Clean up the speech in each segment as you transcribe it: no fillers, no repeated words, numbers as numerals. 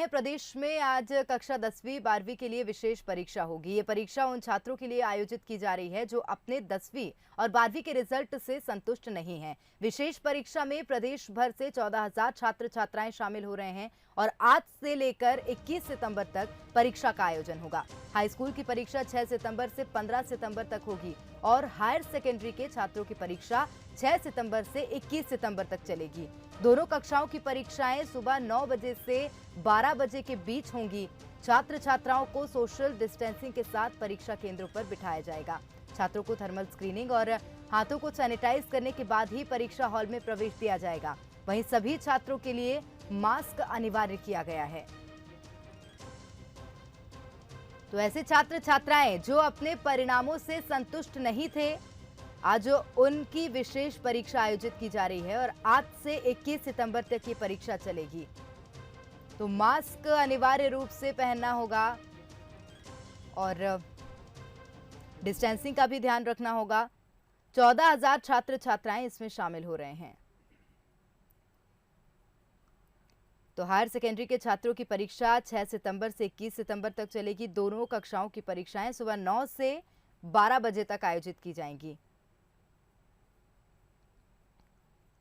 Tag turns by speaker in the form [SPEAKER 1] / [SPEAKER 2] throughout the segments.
[SPEAKER 1] है, प्रदेश में आज कक्षा 10वीं 12वीं के लिए विशेष परीक्षा होगी। ये परीक्षा उन छात्रों के लिए आयोजित की जा रही है जो अपने 10वीं और 12वीं के रिजल्ट से संतुष्ट नहीं हैं। विशेष परीक्षा में प्रदेश भर से 14,000 छात्र छात्राएं शामिल हो रहे हैं और आज से लेकर 21 सितंबर तक परीक्षा का आयोजन होगा। हाई स्कूल की परीक्षा 6 सितंबर से 15 सितंबर तक होगी और हायर सेकेंडरी के छात्रों की परीक्षा 6 सितंबर से 21 सितंबर तक चलेगी। दोनों कक्षाओं की परीक्षाएं सुबह 9 बजे से 12 बजे के बीच होंगी। छात्र छात्राओं को सोशल डिस्टेंसिंग के साथ परीक्षा केंद्रों पर बिठाया जाएगा। छात्रों को थर्मल स्क्रीनिंग और हाथों को सैनिटाइज करने के बाद ही परीक्षा हॉल में प्रवेश दिया जाएगा। वहीं सभी छात्रों के लिए मास्क अनिवार्य किया गया है। तो ऐसे छात्र छात्राएं जो अपने परिणामों से संतुष्ट नहीं थे, आज उनकी विशेष परीक्षा आयोजित की जा रही है और आज से 21 सितंबर तक ये परीक्षा चलेगी। तो मास्क अनिवार्य रूप से पहनना होगा और डिस्टेंसिंग का भी ध्यान रखना होगा। 14,000 छात्र छात्राएं इसमें शामिल हो रहे हैं। तो हायर सेकेंडरी के छात्रों की परीक्षा 6 सितंबर से 21 सितंबर तक चलेगी। दोनों कक्षाओं की परीक्षाएं सुबह 9 से 12 बजे तक आयोजित की जाएंगी।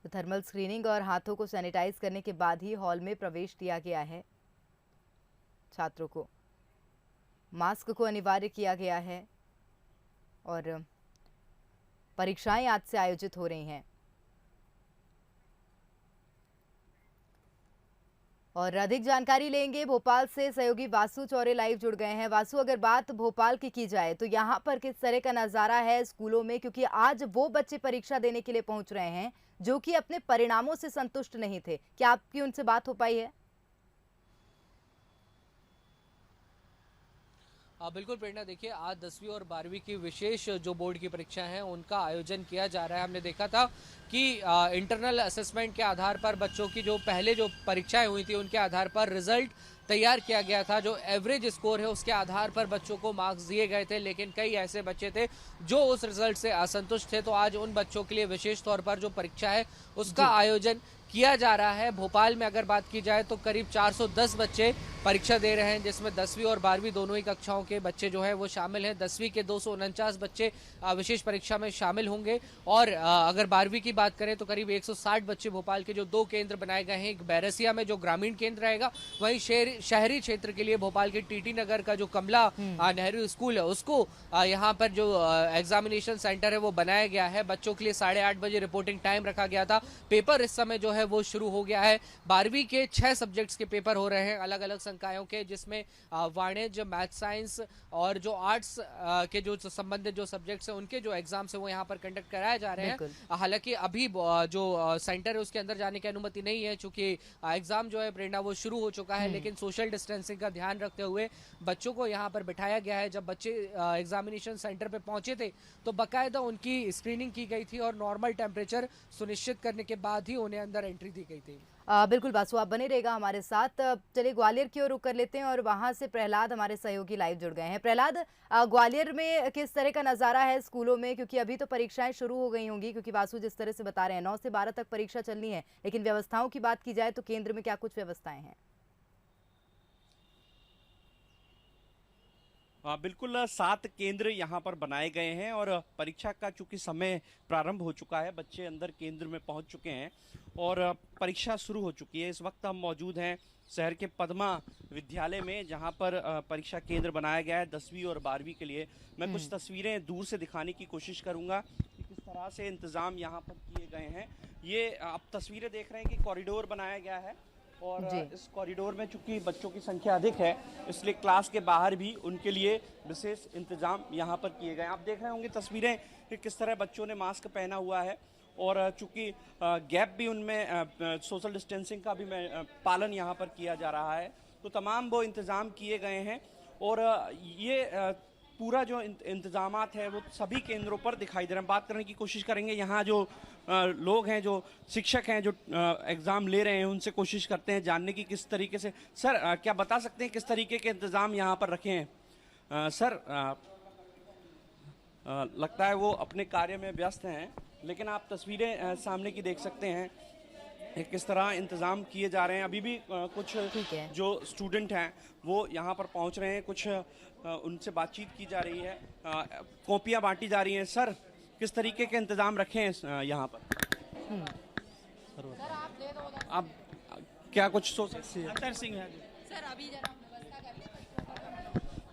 [SPEAKER 1] तो थर्मल स्क्रीनिंग और हाथों को सैनिटाइज करने के बाद ही हॉल में प्रवेश दिया गया है। छात्रों को मास्क को अनिवार्य किया गया है और परीक्षाएं आज से आयोजित हो रही हैं। और अधिक जानकारी लेंगे, भोपाल से सहयोगी वासु चौरे लाइव जुड़ गए हैं। वासु, अगर बात भोपाल की जाए तो यहाँ पर किस तरह का नजारा है स्कूलों में, क्योंकि आज वो बच्चे परीक्षा देने के लिए पहुंच रहे हैं जो कि अपने परिणामों से संतुष्ट नहीं थे। क्या आपकी उनसे बात हो पाई है?
[SPEAKER 2] बिल्कुल प्रेरणा, देखिए आज 10वीं और 12वीं की विशेष जो बोर्ड की परीक्षा हैं उनका आयोजन किया जा रहा है। हमने देखा था कि इंटरनल असेसमेंट के आधार पर बच्चों की जो पहले जो परीक्षाएं हुई थी उनके आधार पर रिजल्ट तैयार किया गया था। जो एवरेज स्कोर है उसके आधार पर बच्चों को मार्क्स दिए गए थे, लेकिन कई ऐसे बच्चे थे जो उस रिजल्ट से असंतुष्ट थे। तो आज उन बच्चों के लिए विशेष तौर पर जो परीक्षा है उसका आयोजन किया जा रहा है। भोपाल में अगर बात की जाए तो करीब 410 बच्चे परीक्षा दे रहे हैं, जिसमें 10वीं और 12वीं दोनों ही कक्षाओं के बच्चे जो है वो शामिल हैं। 10वीं के 249 बच्चे विशेष परीक्षा में शामिल होंगे और अगर 12वीं की बात करें तो करीब 160 बच्चे भोपाल के जो 2 केंद्र बनाए गए हैं, एक बैरसिया में जो ग्रामीण केंद्र रहेगा, वहीं शहरी क्षेत्र के लिए भोपाल के टीटी नगर का जो कमला नेहरू स्कूल है उसको यहाँ पर जो एग्जामिनेशन सेंटर है वो बनाया गया है। बच्चों के लिए 8:30 बजे रिपोर्टिंग टाइम रखा गया था। पेपर इस समय जो है वो शुरू हो गया है। 12वीं के 6 सब्जेक्ट्स के पेपर हो रहे हैं अलग अलग संकायों के, जिसमें वाणिज्य, मैथ, साइंस और जो आर्ट्स के जो संबंधित जो सब्जेक्ट्स हैं उनके जो एग्जाम्स है वो यहाँ पर कंडक्ट कराए जा रहे हैं। हालांकि अभी जो सेंटर है उसके अंदर जाने की अनुमति नहीं है, चूंकि एग्जाम जो है प्रेरणा वो शुरू हो चुका है, लेकिन सोशल डिस्टेंसिंग का ध्यान रखते हुए बच्चों को यहाँ पर बिठाया गया है। जब बच्चे एग्जामिनेशन सेंटर पे पहुंचे थे तो बाकायदा उनकी स्क्रीनिंग की गई थी और नॉर्मल टेम्परेचर सुनिश्चित करने के बाद ही उन्हें अंदर एंट्री दी गई थी।
[SPEAKER 1] बिल्कुल वासु, आप बने रहेगा हमारे साथ। चलिए ग्वालियर की ओर रुख कर लेते हैं और वहां से प्रहलाद हमारे सहयोगी लाइव जुड़ गए हैं। प्रहलाद, ग्वालियर में किस तरह का नजारा है स्कूलों में, क्योंकि अभी तो परीक्षाएं शुरू हो गई होंगी, क्योंकि वासु जिस तरह से बता रहे हैं 9 से 12 तक परीक्षा चलनी है, लेकिन व्यवस्थाओं की बात की जाए तो केंद्र में क्या कुछ व्यवस्थाएं हैं?
[SPEAKER 3] बिल्कुल 7 केंद्र यहाँ पर बनाए गए हैं और परीक्षा का चूंकि समय प्रारंभ हो चुका है, बच्चे अंदर केंद्र में पहुँच चुके हैं और परीक्षा शुरू हो चुकी है। इस वक्त हम मौजूद हैं शहर के पद्मा विद्यालय में, जहाँ पर परीक्षा केंद्र बनाया गया है 10वीं और 12वीं के लिए। मैं कुछ तस्वीरें दूर से दिखाने की कोशिश करूँगा कि किस तरह से इंतज़ाम यहाँ पर किए गए हैं। ये आप तस्वीरें देख रहे हैं कि कॉरिडोर बनाया गया है और इस कॉरिडोर में चूंकि बच्चों की संख्या अधिक है, इसलिए क्लास के बाहर भी उनके लिए विशेष इंतजाम यहाँ पर किए गए। आप देख रहे होंगे तस्वीरें कि किस तरह बच्चों ने मास्क पहना हुआ है और चूंकि गैप भी उनमें सोशल डिस्टेंसिंग का भी पालन यहाँ पर किया जा रहा है, तो तमाम वो इंतज़ाम किए गए हैं और ये पूरा जो इंतजामात है वो सभी केंद्रों पर दिखाई दे रहे हैं। बात करने की कोशिश करेंगे यहाँ जो लोग हैं, जो शिक्षक हैं, जो एग्ज़ाम ले रहे हैं, उनसे कोशिश करते हैं जानने की किस तरीके से। सर, क्या बता सकते हैं किस तरीके के इंतज़ाम यहाँ पर रखे हैं? सर, लगता है वो अपने कार्य में व्यस्त हैं, लेकिन आप तस्वीरें सामने की देख सकते हैं किस तरह इंतजाम किए जा रहे हैं। अभी भी कुछ
[SPEAKER 1] ठीक है।
[SPEAKER 3] जो स्टूडेंट हैं वो यहाँ पर पहुँच रहे हैं, कुछ उनसे बातचीत की जा रही है, कॉपियाँ बांटी जा रही हैं। सर, किस तरीके के इंतजाम रखे हैं यहाँ पर? आप क्या कुछ सोच?
[SPEAKER 4] अख्तर सिंह है।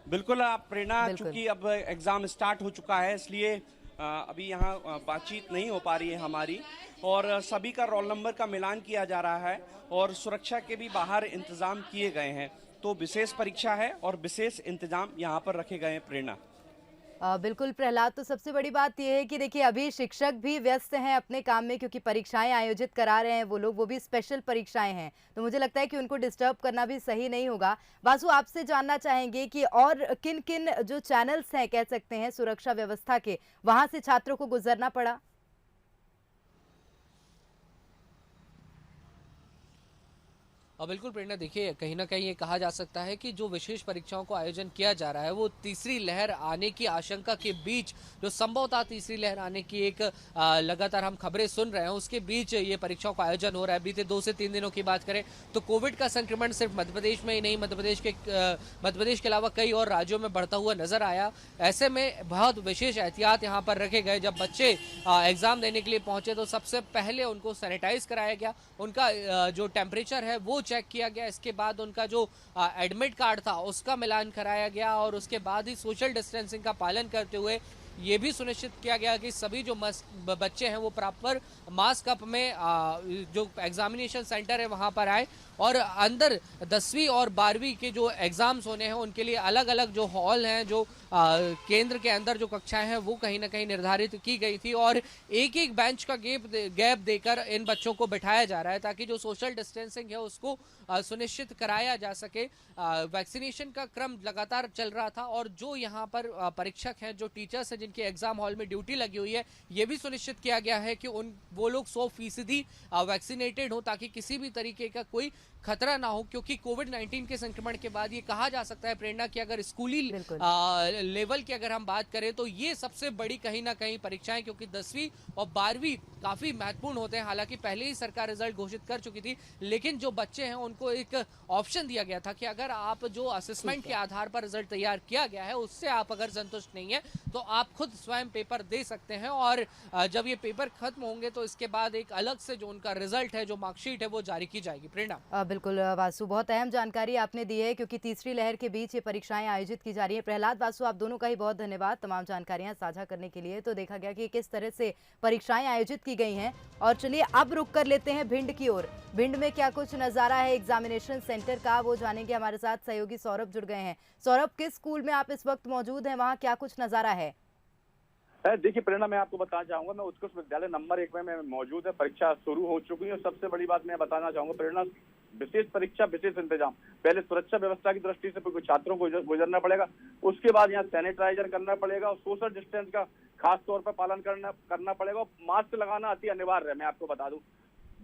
[SPEAKER 3] बिल्कुल, आप प्रेरणा,
[SPEAKER 1] बिल्कुल।
[SPEAKER 3] चूंकि अब एग्जाम स्टार्ट हो चुका है इसलिए अभी यहाँ बातचीत नहीं हो पा रही है हमारी, और सभी का रोल नंबर का मिलान किया जा रहा है और सुरक्षा के भी बाहर इंतजाम किए गए हैं। तो विशेष परीक्षा है और विशेष इंतजाम यहाँ पर रखे गए हैं। प्रेरणा।
[SPEAKER 1] बिल्कुल प्रहलाद, तो सबसे बड़ी बात यह है कि देखिए अभी शिक्षक भी व्यस्त हैं अपने काम में, क्योंकि परीक्षाएं आयोजित करा रहे हैं वो लोग, वो भी स्पेशल परीक्षाएं हैं, तो मुझे लगता है कि उनको डिस्टर्ब करना भी सही नहीं होगा। वासु, आपसे जानना चाहेंगे कि और किन किन जो चैनल्स हैं कह सकते हैं सुरक्षा व्यवस्था के, वहां से छात्रों को गुजरना पड़ा?
[SPEAKER 2] और बिल्कुल प्रेरणा, देखिए कहीं ना कहीं ये कहा जा सकता है कि जो विशेष परीक्षाओं को आयोजन किया जा रहा है वो तीसरी लहर आने की आशंका के बीच, जो संभवतः तीसरी लहर आने की एक लगातार हम खबरें सुन रहे हैं, उसके बीच ये परीक्षाओं का आयोजन हो रहा है। बीते 2 से 3 दिनों की बात करें तो कोविड का संक्रमण सिर्फ मध्य प्रदेश में ही नहीं, मध्य प्रदेश के अलावा कई और राज्यों में बढ़ता हुआ नजर आया। ऐसे में बहुत विशेष एहतियात यहाँ पर रखे गए। जब बच्चे एग्जाम देने के लिए पहुंचे तो सबसे पहले उनको सैनिटाइज कराया गया, उनका जो टेम्परेचर है वो चेक किया गया, इसके बाद उनका जो एडमिट कार्ड था उसका मिलान कराया गया, और उसके बाद ही सोशल डिस्टेंसिंग का पालन करते हुए ये भी सुनिश्चित किया गया कि सभी जो बच्चे हैं वो प्रॉपर मास्क अप में जो एग्जामिनेशन सेंटर है वहां पर आए, और अंदर 10वीं और 12वीं के जो एग्जाम्स होने हैं उनके लिए अलग अलग जो हॉल हैं, जो केंद्र के अंदर जो कक्षाएं हैं वो कहीं ना कहीं निर्धारित की गई थी, और एक एक बेंच का गैप देकर इन बच्चों को बिठाया जा रहा है ताकि जो सोशल डिस्टेंसिंग है उसको सुनिश्चित कराया जा सके। वैक्सीनेशन का क्रम लगातार चल रहा था, और जो यहाँ पर परीक्षक हैं, जो टीचर्स हैं जिनके एग्जाम हॉल में ड्यूटी लगी हुई है, ये भी सुनिश्चित किया गया है कि वो लोग 100% वैक्सीनेटेड हो ताकि किसी भी तरीके का कोई खतरा ना हो। क्योंकि कोविड-19 के संक्रमण के बाद ये कहा जा सकता है प्रेरणा कि अगर स्कूली लेवल की अगर हम बात करें तो ये सबसे बड़ी कहीं ना कहीं परीक्षाएं, क्योंकि 10वीं और 12वीं काफी महत्वपूर्ण होते हैं। हालांकि पहले ही सरकार रिजल्ट घोषित कर चुकी थी, लेकिन जो बच्चे हैं उनको एक ऑप्शन दिया गया था कि अगर आप जो असेसमेंट के आधार पर रिजल्ट तैयार किया गया है उससे आप अगर संतुष्ट नहीं है तो आप खुद स्वयं पेपर दे सकते हैं, और जब ये पेपर खत्म होंगे तो इसके बाद एक अलग से जो उनका रिजल्ट है, जो मार्कशीट है, वो जारी की जाएगी। प्रेरणा।
[SPEAKER 1] बिल्कुल वासु, बहुत अहम जानकारी आपने दी है, क्योंकि तीसरी लहर के बीच ये परीक्षाएं आयोजित की जा रही है। प्रहलाद, वासु, आप दोनों का ही बहुत धन्यवाद तमाम जानकारियां साझा करने के लिए। तो देखा गया कि किस तरह से परीक्षाएं आयोजित की गई हैं, और चलिए अब रुक कर लेते हैं भिंड की ओर। भिंड में क्या कुछ नजारा है एग्जामिनेशन सेंटर का, वो जानेंगे। हमारे साथ सहयोगी सौरभ जुड़ गए हैं। सौरभ, किस स्कूल में आप इस वक्त मौजूद हैं, वहाँ क्या कुछ नजारा है?
[SPEAKER 4] देखिए प्रेरणा, मैं आपको बताना चाहूंगा, मैं उत्कृष्ट विद्यालय नंबर 1 में मौजूद है। परीक्षा शुरू हो चुकी है, और सबसे बड़ी बात मैं बताना चाहूंगा प्रेरणा, विशेष परीक्षा विशेष इंतजाम। पहले सुरक्षा व्यवस्था की दृष्टि से कुछ छात्रों को गुजरना पड़ेगा, उसके बाद यहाँ सैनिटाइजर करना पड़ेगा, और सोशल डिस्टेंस का खास तौर पर पालन करना पड़ेगा, और मास्क लगाना अति अनिवार्य है। मैं आपको बता दूं,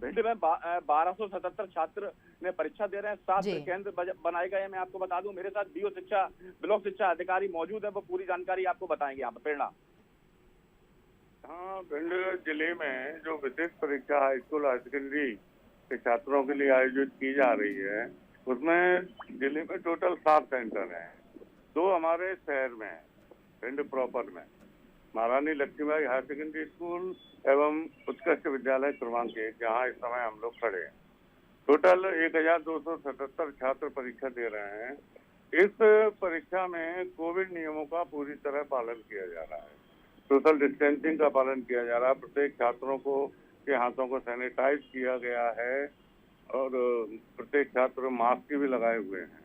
[SPEAKER 4] भिंड में 1277 छात्र ने परीक्षा दे रहे हैं, 7 केंद्र बनाए गए हैं। मैं आपको बता दूं, मेरे साथ बीओ शिक्षा ब्लॉक शिक्षा अधिकारी मौजूद है, वो पूरी जानकारी आपको बताएंगे यहाँ पर। प्रेरणा।
[SPEAKER 5] हाँ, भिंड जिले में जो विशेष परीक्षा हाई स्कूल हायर सेकेंडरी के छात्रों के लिए आयोजित की जा रही है, उसमें जिले में टोटल 7 सेंटर हैं। 2 हमारे शहर में है, भिंड प्रॉपर में महारानी लक्ष्मीबाई हायर सेकेंडरी स्कूल एवं उत्कृष्ट विद्यालय क्रमांक 1, जहाँ इस समय हम लोग खड़े हैं। टोटल 1277 छात्र परीक्षा दे रहे हैं। इस परीक्षा में कोविड नियमों का पूरी तरह पालन किया जा रहा है, सोशल डिस्टेंसिंग का पालन किया जा रहा है। प्रत्येक छात्रों को के हाथों को सैनिटाइज किया गया है, और प्रत्येक छात्र मास्क भी लगाए हुए हैं।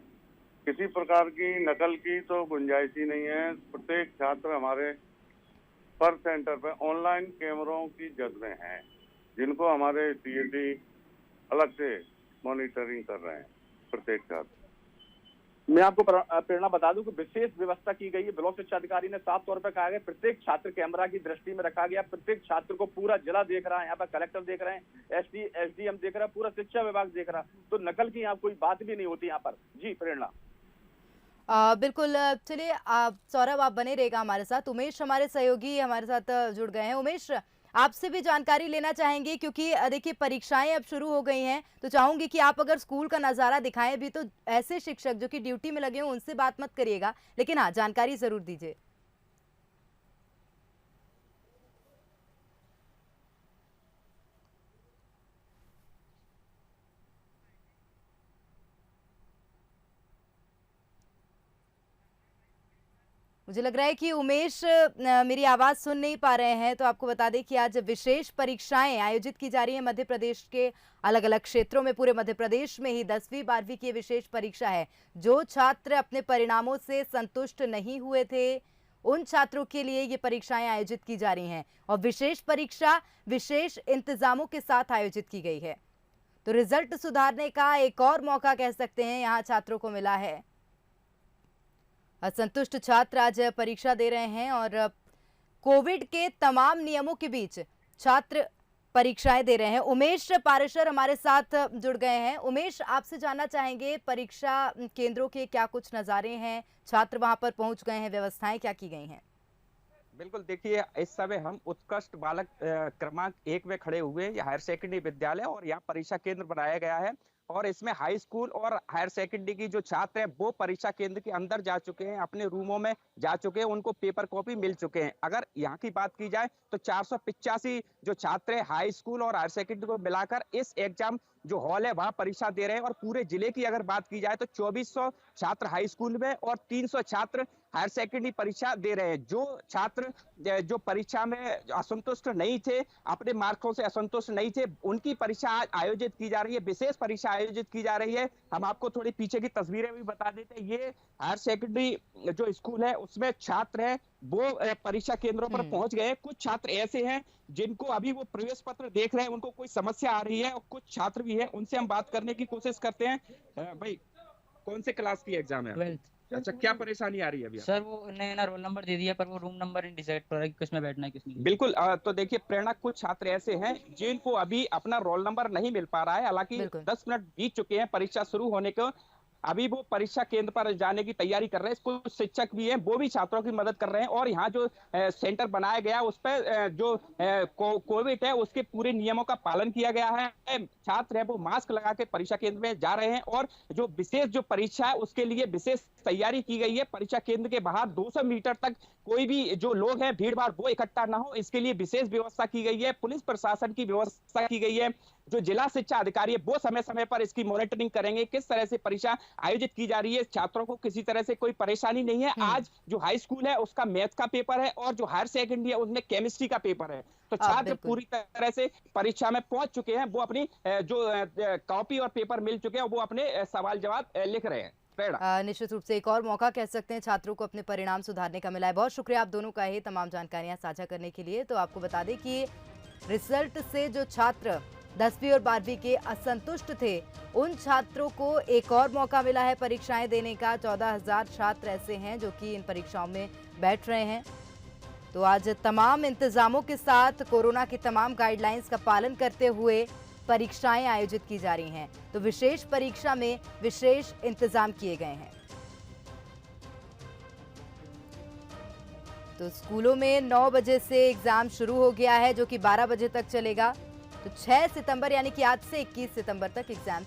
[SPEAKER 5] किसी प्रकार की नकल की तो गुंजाइश ही नहीं है। प्रत्येक छात्र हमारे पर सेंटर पर ऑनलाइन कैमरों की जद में हैं, जिनको हमारे सीएडी अलग से मॉनिटरिंग कर रहे हैं प्रत्येक छात्र।
[SPEAKER 4] मैं आपको प्रेरणा बता दूं कि विशेष व्यवस्था की गई है। ब्लॉक शिक्षा अधिकारी ने साफ तौर पर कहा गया, प्रत्येक छात्र कैमरा की दृष्टि में रखा गया। प्रत्येक छात्र को पूरा जिला देख रहा है, यहाँ पर कलेक्टर देख रहे हैं, एसडीएम देख रहा है, पूरा शिक्षा विभाग देख रहा है, तो नकल की यहाँ कोई बात भी नहीं होती यहाँ पर। जी प्रेरणा।
[SPEAKER 1] बिल्कुल, चलिए सौरभ आप बने रहेगा हमारे साथ। उमेश हमारे सहयोगी हमारे साथ जुड़ गए हैं। उमेश, आपसे भी जानकारी लेना चाहेंगे क्योंकि देखिए परीक्षाएं अब शुरू हो गई हैं, तो चाहूंगी कि आप अगर स्कूल का नज़ारा दिखाएं भी, तो ऐसे शिक्षक जो कि ड्यूटी में लगे हों उनसे बात मत करिएगा, लेकिन हाँ जानकारी जरूर दीजिए। मुझे लग रहा है कि उमेश मेरी आवाज़ सुन नहीं पा रहे हैं, तो आपको बता दें कि आज विशेष परीक्षाएं आयोजित की जा रही हैं मध्य प्रदेश के अलग अलग क्षेत्रों में। पूरे मध्य प्रदेश में ही 10वीं 12वीं की विशेष परीक्षा है। जो छात्र अपने परिणामों से संतुष्ट नहीं हुए थे, उन छात्रों के लिए ये परीक्षाएं आयोजित की जा रही हैं और विशेष परीक्षा विशेष इंतजामों के साथ आयोजित की गई है। तो रिजल्ट सुधारने का एक और मौका कह सकते हैं यहाँ छात्रों को मिला है। असंतुष्ट छात्र आज परीक्षा दे रहे हैं और कोविड के तमाम नियमों के बीच छात्र परीक्षाएं दे रहे हैं। उमेश पारेशर हमारे साथ जुड़ गए हैं। उमेश, आपसे जानना चाहेंगे परीक्षा केंद्रों के क्या कुछ नज़ारे हैं, छात्र वहां पर पहुंच गए हैं, व्यवस्थाएं क्या की गई हैं?
[SPEAKER 6] बिल्कुल, देखिए इस समय हम उत्कृष्ट बालक क्रमांक 1 में खड़े हुए हैं, हायर सेकेंडरी विद्यालय, और यहाँ परीक्षा केंद्र बनाया गया है और इसमें हाई स्कूल और हायर सेकेंडरी की जो छात्र हैं वो परीक्षा केंद्र के अंदर जा चुके हैं, अपने रूमों में जा चुके हैं, उनको पेपर कॉपी मिल चुके हैं। अगर यहाँ की बात की जाए तो 485 जो छात्र हैं हाई स्कूल और हायर सेकेंडरी को मिलाकर इस एग्जाम जो हॉल है वहां परीक्षा दे रहे हैं। और पूरे जिले की अगर बात की जाए तो 2400 छात्र हाई स्कूल में और 300 छात्र हायर सेकेंडरी परीक्षा दे रहे हैं। जो छात्र जो परीक्षा में असंतुष्ट नहीं थे, अपने मार्कों से असंतुष्ट नहीं थे, उनकी परीक्षा आज आयोजित की जा रही है, विशेष परीक्षा आयोजित की जा रही है। हम आपको थोड़ी पीछे की तस्वीरें भी बता देते हैं। ये हायर सेकेंडरी जो स्कूल है उसमें छात्र है वो परीक्षा केंद्रों पर पहुंच गए। कुछ छात्र ऐसे हैं जिनको अभी वो प्रवेश पत्र देख रहे हैं, उनको कोई समस्या आ रही है, और कुछ छात्र भी है, उनसे हम बात करने की कोशिश करते हैं। भाई, कौन से क्लास की एग्जाम है?
[SPEAKER 7] 12th।
[SPEAKER 6] अच्छा, क्या परेशानी आ रही है अभी?
[SPEAKER 7] सर वो नया ना रोल नंबर दे दिया, पर वो रूम नंबर नहीं डिसाइड कर रहा है कि किसमें बैठना है किसमें।
[SPEAKER 6] बिल्कुल, तो देखिए प्रेरणा, कुछ छात्र ऐसे हैं जिनको अभी अपना रोल नंबर नहीं मिल पा रहा है। हालांकि 10 मिनट बीत चुके हैं परीक्षा शुरू होने को, अभी वो परीक्षा केंद्र पर जाने की तैयारी कर रहे हैं। कुछ शिक्षक भी हैं, वो भी छात्रों की मदद कर रहे हैं। और यहाँ जो सेंटर बनाया गया उस पर जो कोविड है उसके पूरे नियमों का पालन किया गया है। छात्र है वो मास्क लगा के परीक्षा केंद्र में जा रहे हैं और जो विशेष जो परीक्षा है उसके लिए विशेष तैयारी की गई है। परीक्षा केंद्र के बाहर 200 मीटर तक कोई भी जो लोग हैं भीड़ भाड़ वो इकट्ठा ना हो, इसके लिए विशेष व्यवस्था की गई है। पुलिस प्रशासन की व्यवस्था की गई है। जो जिला शिक्षा अधिकारी है वो समय समय पर इसकी मॉनिटरिंग करेंगे, किस तरह से परीक्षा आयोजित की जा रही है, छात्रों को किसी तरह से कोई परेशानी नहीं है। आज जो हाई स्कूल है उसका मैथ का पेपर है और जो हायर सेकेंडरी है उसमें केमिस्ट्री का पेपर है। तो छात्र पूरी तरह से परीक्षा में पहुंच चुके हैं, वो अपनी जो कॉपी और पेपर मिल चुके हैं वो अपने सवाल जवाब लिख रहे हैं।
[SPEAKER 1] निश्चित रूप से एक और मौका कह सकते हैं छात्रों को अपने परिणाम सुधारने का मिला है। बहुत शुक्रिया आप दोनों का ये तमाम जानकारियां साझा करने के लिए। तो आपको बता दें कि रिजल्ट से जो छात्र 10वीं और 12वीं के असंतुष्ट थे, उन छात्रों को एक और मौका मिला है परीक्षाएं देने का। 14,000 छात्र ऐसे हैं जो कि इन परीक्षाओं में बैठ रहे हैं। तो आज तमाम इंतजामों के साथ कोरोना की तमाम गाइडलाइंस का पालन करते हुए परीक्षाएं आयोजित की जा रही हैं। तो विशेष परीक्षा में विशेष इंतजाम किए गए हैं। तो स्कूलों में 9 बजे से एग्जाम शुरू हो गया है जो कि 12 बजे तक चलेगा। तो 6 सितंबर यानी कि आज से 21 सितंबर तक एग्जाम